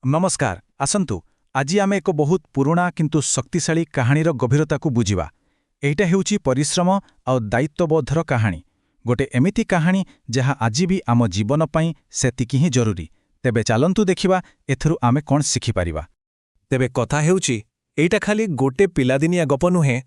नमस्कार आसंतु आज आम एक बहुत पुराणा किंतु शक्तिशाली कहानीर गभीरता को बुझिबा। एटा हेउची परिश्रम और दायित्वबोधर कहानी। गोटे एमिति कहानी जहाँ आज भी आम जीवन पाई सेतिकी ही जरूरी। तेबे चलंतु देखिबा एथरु आमे कोन शिखि पारिबा। तेबे कथा हेउची एटा खाली गोटे पिलादिनिया गप नुहे।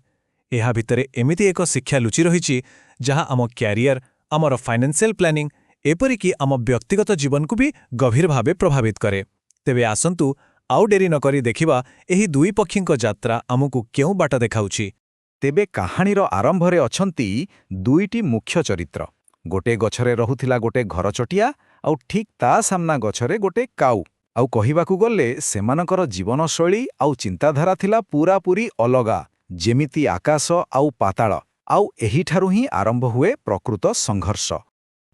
एहा भितरे एमिति एक शिक्षा लुचि रहिछि जहाँ आम क्यारियर, आमर फाइनेंशियल प्लानिंग एपरिकी आम व्यक्तिगत जीवन को भी गभीर भावे प्रभावित करे। तेबे आसंतु आउ डेरी नकरी देखिबा एही दुई पक्षींक यात्रा आमको केउ बाट देखाउछि। तेबे कहानीर आरंभरे अछंती दुईटी मुख्य चरित्र। गोटे गछरे रहुथिला गोटे घरचटिया आउ ठीक ता सामना गछरे गोटे काऊ। आउ कहिबाकू गले सेमानकर जीवनशैली आउ चिंताधारा थिला पूरापूरी अलगा, जेमिति आकाश आउ पाताल। आउ एहिठारु ही आरंभ हुए प्रकृत संघर्ष।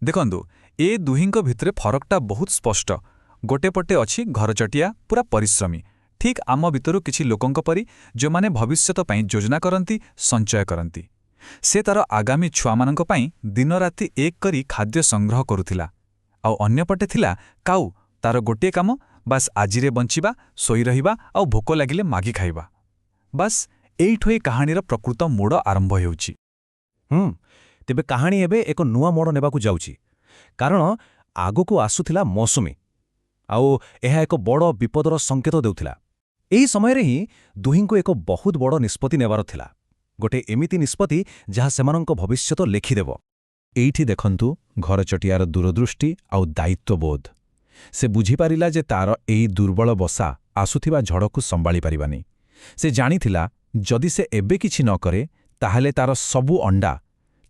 देखंतु ए दुहिंक भितरे फरकटा बहुत स्पष्ट। गोटे पटे अछि घरचटिया पूरा परिश्रमी, ठीक आम भितरु किछि लोकंक परि जो माने भविष्यत पई योजना करंती, संचय करंती। से तार आगामी छुआमानंक पई दिन राति एक करी खाद्य संग्रह करुथिला। आउ अन्य पटे थिला काऊ, तार गोटे काम बास आजिरे बंचिबा, सोई रहिबा आउ भोक लागिले मागी खाइबा। बास एइठो ए कहानीर प्रकृत मोड़ आरंभ हेउछि। तेबे कहानी एबे एक नुआ मोड़ नेबाकू जाउछि, कारण आगोकू आसुथिला मौसुमी आउ एहा एक बड़ विपदर संकेत देउथिला। एही समयरे ही दुहिंको एक बहुत बड़ निष्पत्ति नेबार थिला, गोटे एमिति निष्पत्ति जहाँ सेमानंक भविष्यत लेखिदेव। एइठी देखंतु घरचटियार दूरदृष्टि आउ दायित्वबोध। से बुझिपारिला जे तार एई दुर्बल बसा आसुथिबा झड़कू संभाली पारिबानी। से जानिथिला जदि से एबे किछि न करे ताहाले तार सबु अंडा,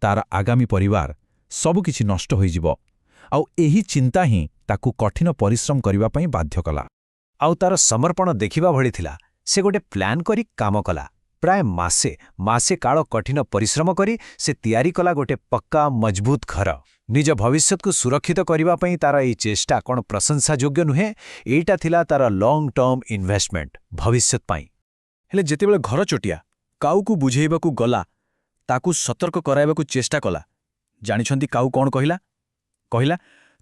तार आगामी परिवार सबु किछि नष्ट होइजिब। आउ एही चिंता ही ताकू कठिन परिश्रम करिबा पई बाध्य कला। आउ तार समर्पण देखिबा भଳି थिला। से गोटे प्लान करी काम कला। प्राय मासे काल कठिन परिश्रम करी से तैयारी कला गोटे पक्का मजबूत घर। निज भविष्यत को सुरक्षित करिबा पई तार एई चेष्टा कोन प्रशंसा योग्य नुहे। एटा थिला तार लॉन्ग टर्म इन्वेस्टमेंट भविष्यत पई। हेले जेतेबेले घरचटिया काऊ को बुझेइबाकू गला, ताकू सतर्क कराइबाकू चेष्टा कला। जानिछंती काऊ कोन कहिला? कहिला,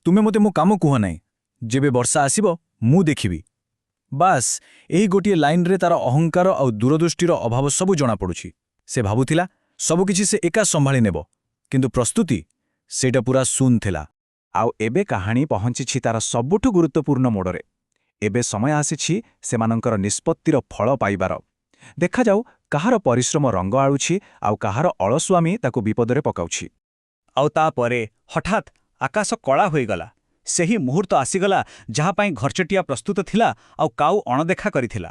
तुमे मते मो काम कुह नाही, जेबे वर्षा आसीबो मु देखिबी। बास एही गोटिए लाइन रे तार अहंकार और दूरदृष्टिर अभाव सबु जଣା पड़ुछि। से भाबुथिला सबु किछि से एका संभाଳି नेबो, किंतु प्रस्तुति सेटा पूरा शून्य थिला। आउ एबे कहानी पहुंचिछि तार सबुठु गुरुत्वपूर्ण मोड़रे। एबे समय आसीछि सेमानंकर निष्पत्तिर फल पाइबार। देखा जाऊ काहार परिश्रम रंग आळुछि आउ काहार अलसुआमी ताकू विपदरे पकाउछि। आउ तापरे हठात आकाश कला होइगला। सेही मुहूर्त आसीगला जहाँ पाई घरचटिया प्रस्तुत थिला आउ काऊ अणदेखा करिथिला।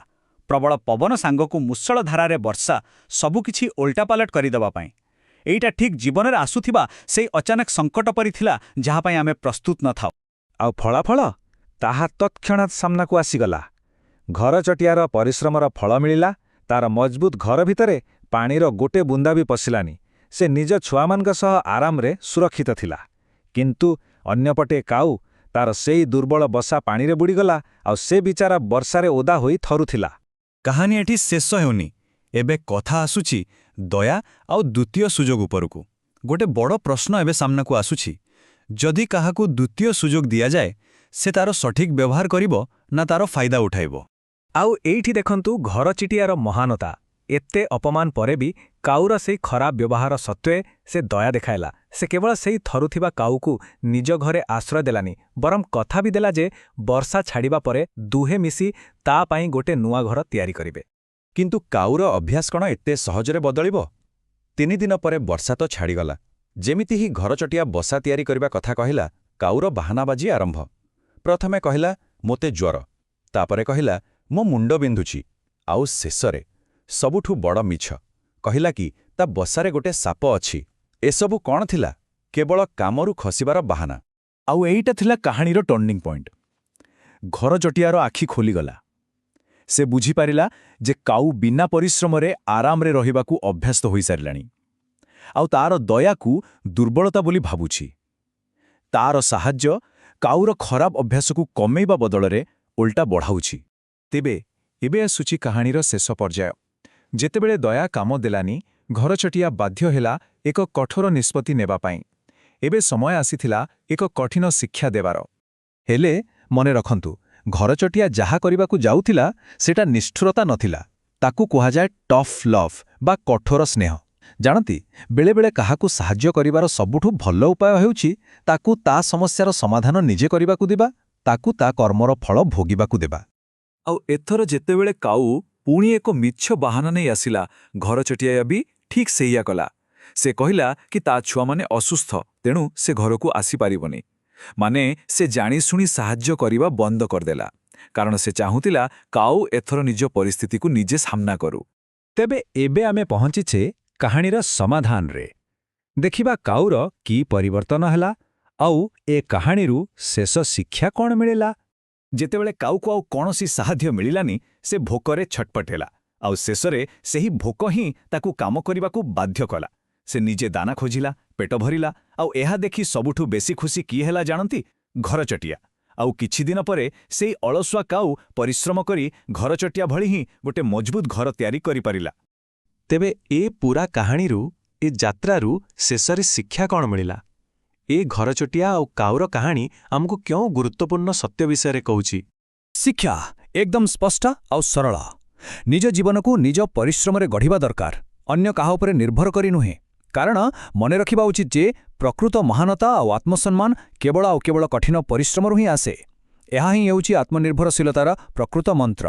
प्रबल पवन सांगकू मुसळ धारारे वर्षा सबुकिछि ओल्टापालट करिदेबा पाई। एइटा ठीक जीवन आसुथिबा सेई अचानक संकट परि थिला जहाँ पाई आमे प्रस्तुत न थाउ। आउ फलाफल ताहा तत्क्षणात सामनाकू आसीगला। घरचटियार परिश्रमर फल मिलिला। तार मजबूत घर भितरे पानीर गोटे बुंदा भी पशिलानी। से निज छुआमानक सह आरामरे सुरक्षित थिला। किंतु अन्यपटे काऊ तार सेई दुर्बल बसा पानीरे बुड़ीगला आउ से बिचारा वर्षारे ओदा होई थरुथिला। कहानी एठी शेष हेउनी। एबे कथा आसुछि दया आउ द्वितीय सुजोग उपरकू। गोटे बड़ प्रश्न एबे सामनाकू आसुछि, जदि काहाकू द्वितीय सुजोग दिया जाए से तार सठिक व्यवहार करिबो ना तार फायदा उठाइबो। आउ एइठी देखंतु घरचटियार महानता। एते अपमान परे भी काऊर सेई खराब व्यवहार सत्वे से दया देखायला। से केवल सेई थरुथिबा काऊकू निज घरे आश्रय देलानी, बरम कथा भी देला जे वर्षा छाड़िबा परे दुहे मिसी ता पाई गोटे नुआ घर तैयारी करिबे। किंतु काऊर अभ्यास कण एते सहजरे बदलिबो? 3 दिन परे वर्षा तो छाड़ीगला। जेमिति ही घरचटिया बसा तैयारी करिबा कथा कहिला, काऊर बाहानाबाजी आरंभ। प्रथमे कहिला मोते ज्वर, तापरे कहिला मो मुंड बिंधुछि, आउ शेषरे सबुठु बड़ मिछ कहिला कि ता बसारे गोटे साप अछि। एसबु कौन थिला? केवल कामरू खसिबार बाहाना। आउ एइटा थिला कहानीर टर्निंग पॉइंट। घरचटियार आखि खोलीगला। से बुझिपारिला जे काऊ बिना परिश्रमरे आरामरे रहिबाकू अभ्यस्त होई सारिलाणी। आउ तार दयाकू दुर्बलता बोली भाबुछि। तार साहाଯ୍ୟ काऊर खराब अभ्यासकू कमेइबा बदलरे उल्टा बढ़ाउछि। तेबे एबे आसुछि कहानीर शेष पर्याय। जेतेबेले दया काम देलानी, घरचटिया बाध्य हेला एक कठोर निष्पत्ति नेबा पाई। एबे समय आसीथिला एक कठिन शिक्षा देबार। हेले मने रखंतु ଘରଚଟିଆ ଯାହା କରିବାକୁ ଯାଉଥିଲା ସେଟା ନିଷ୍ଠୁରତା ନଥିଲା, ତାକୁ କୁହାଯାଏ ଟଫ୍ ଲଭ୍ ବା କଠୋର ସ୍ନେହ। ଜାଣନ୍ତି, ବେଳେବେଳେ କାହାକୁ ସାହାଯ୍ୟ କରିବାର ସବୁଠୁ ଭଲ ଉପାୟ ହେଉଛି ତାକୁ ତା ସମସ୍ୟାର ସମାଧାନ ନିଜେ କରିବାକୁ ଦେବା, ତାକୁ ତା କର୍ମର ଫଳ ଭୋଗିବାକୁ ଦେବା। ଆଉ ଏଥର ଯେତେବେଳେ କାଉ ପୁଣି ଏକ ମିଛ ବାହାନା ନେଇ ଆସିଲା, ଘରଚଟିଆ ବି ଠିକ୍ ସେଇଆ କଲା। ସେ କହିଲା କି ତା ଛୁଆମାନେ ଅସୁସ୍ଥ, ତେଣୁ ସେ ଘରକୁ ଆସିପାରିବନି। ମାନେ ସେ ଜାଣିଶୁଣି ସାହାଯ୍ୟ କରିବା ବନ୍ଦ କରିଦେଲା, କାରଣ ସେ ଚାହୁଁଥିଲା କାଉ ଏଥର ନିଜ ପରିସ୍ଥିତିକୁ ନିଜେ ସାମ୍ନା କରୁ। ତେବେ ଏବେ ଆମେ ପହଞ୍ଚିଛେ କାହାଣୀର ସମାଧାନରେ। ଦେଖିବା କାଉର କି ପରିବର୍ତ୍ତନ ହେଲା, ଆଉ ଏ କାହାଣୀରୁ ଶେଷ ଶିକ୍ଷା କ'ଣ ମିଳିଲା। ଯେତେବେଳେ କାଉକୁ ଆଉ କୌଣସି ସାହାଯ୍ୟ ମିଳିଲାନି, ସେ ଭୋକରେ ଛଟପଟ ହେଲା, ଆଉ ଶେଷରେ ସେହି ଭୋକ ହିଁ ତାକୁ କାମ କରିବାକୁ ବାଧ୍ୟ କଲା। ସେ ନିଜେ ଦାନା ଖୋଜିଲା, ପେଟ ଭରିଲା, ଆଉ ଏହା ଦେଖି ସବୁଠୁ ବେଶି ଖୁସି କିଏ ହେଲା ଜାଣନ୍ତି? ଘରଚଟିଆ। ଆଉ କିଛିଦିନ ପରେ ସେଇ ଅଳସୁଆ କାଉ ପରିଶ୍ରମ କରି ଘରଚଟିଆ ଭଳି ହିଁ ଗୋଟେ ମଜବୁତ ଘର ତିଆରି କରିପାରିଲା। ତେବେ ଏ ପୂରା କାହାଣୀରୁ, ଏ ଯାତ୍ରାରୁ ଶେଷରେ ଶିକ୍ଷା କ'ଣ ମିଳିଲା? ଏ ଘରଚଟିଆ ଆଉ କାଉର କାହାଣୀ ଆମକୁ କେଉଁ ଗୁରୁତ୍ୱପୂର୍ଣ୍ଣ ସତ୍ୟ ବିଷୟରେ କହୁଛି? ଶିକ୍ଷା ଏକଦମ ସ୍ପଷ୍ଟ ଆଉ ସରଳ। ନିଜ ଜୀବନକୁ ନିଜ ପରିଶ୍ରମରେ ଗଢ଼ିବା ଦରକାର, ଅନ୍ୟ କାହା ଉପରେ ନିର୍ଭର କରି ନୁହେଁ। କାରଣ ମନେ ରଖିବା ଉଚିତ ଯେ ପ୍ରକୃତ ମହାନତା ଆଉ ଆତ୍ମସମ୍ମାନ କେବଳ କଠିନ ପରିଶ୍ରମରୁ ହିଁ ଆସେ। ଏହା ହିଁ ହେଉଛି ଆତ୍ମନିର୍ଭରଶୀଳତାର ପ୍ରକୃତ ମନ୍ତ୍ର।